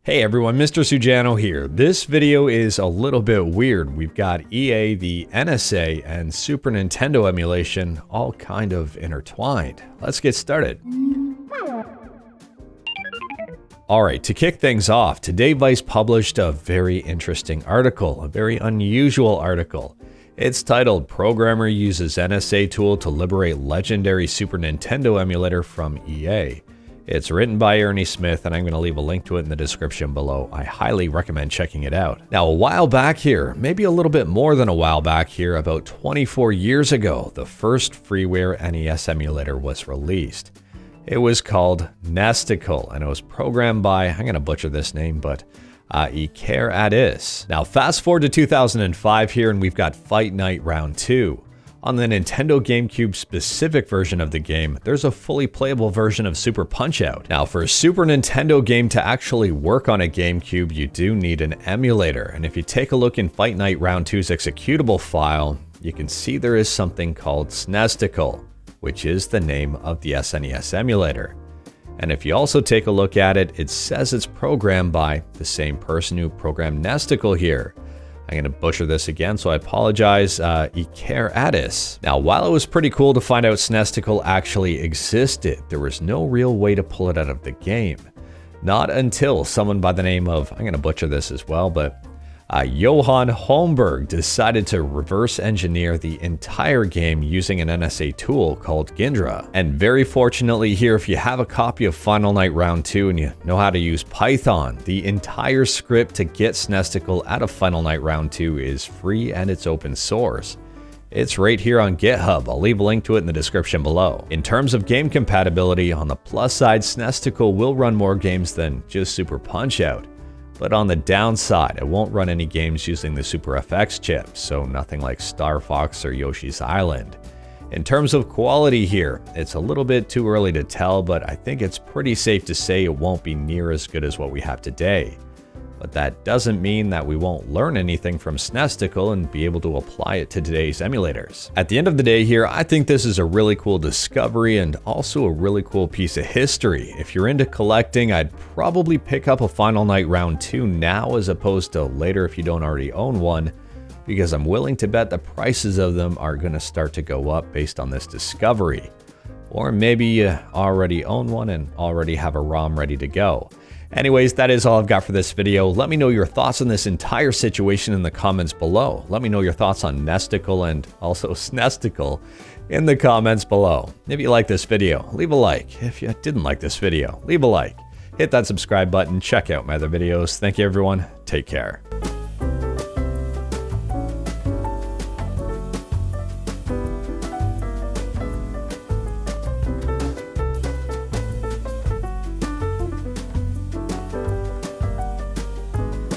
Hey everyone, Mr. Sujano here. This video is a little bit weird. We've got EA, the NSA, and Super Nintendo emulation all kind of intertwined. Let's get started. Alright, to kick things off, today Vice published a very interesting article, a very unusual article. It's titled, "Programmer Uses NSA Tool to Liberate Legendary Super Nintendo Emulator from EA." It's written by Ernie Smith, and I'm going to leave a link to it in the description below. I highly recommend checking it out. Now, a while back here, maybe a little bit more than a while back here, about 24 years ago, the first freeware NES emulator was released. It was called SNESticle, and it was programmed by, I'm going to butcher this name, but Ernie. Now, fast forward to 2005 here, and we've got Fight Night Round 2. On the Nintendo GameCube specific version of the game, there's a fully playable version of Super Punch-Out. Now, for a Super Nintendo game to actually work on a GameCube, you do need an emulator. And if you take a look in Fight Night Round 2's executable file, you can see there is something called SNESticle, which is the name of the SNES emulator. And if you also take a look at it, it says it's programmed by the same person who programmed SNESticle here. I'm going to butcher this again, so I apologize, Ernie. Now, while it was pretty cool to find out SNESticle actually existed, there was no real way to pull it out of the game. Not until someone by the name of, I'm going to butcher this as well, but Johan Holmberg decided to reverse engineer the entire game using an NSA tool called Gindra. And very fortunately here, if you have a copy of Final Night Round 2 and you know how to use Python, the entire script to get SNESticle out of Final Night Round 2 is free and it's open source. It's right here on GitHub. I'll leave a link to it in the description below. In terms of game compatibility, on the plus side, SNESticle will run more games than just Super Punch-Out. But on the downside, it won't run any games using the Super FX chip, so nothing like Star Fox or Yoshi's Island. In terms of quality here, it's a little bit too early to tell, but I think it's pretty safe to say it won't be near as good as what we have today. But that doesn't mean that we won't learn anything from SNESticle and be able to apply it to today's emulators. At the end of the day here, I think this is a really cool discovery and also a really cool piece of history. If you're into collecting, I'd probably pick up a Final Night Round 2 now as opposed to later if you don't already own one, because I'm willing to bet the prices of them are going to start to go up based on this discovery. Or maybe you already own one and already have a ROM ready to go. Anyways, that is all I've got for this video. Let me know your thoughts on this entire situation in the comments below. Let me know your thoughts on NESticle and also SNESticle in the comments below. If you like this video, leave a like. If you didn't like this video, leave a like. Hit that subscribe button. Check out my other videos. Thank you, everyone. Take care.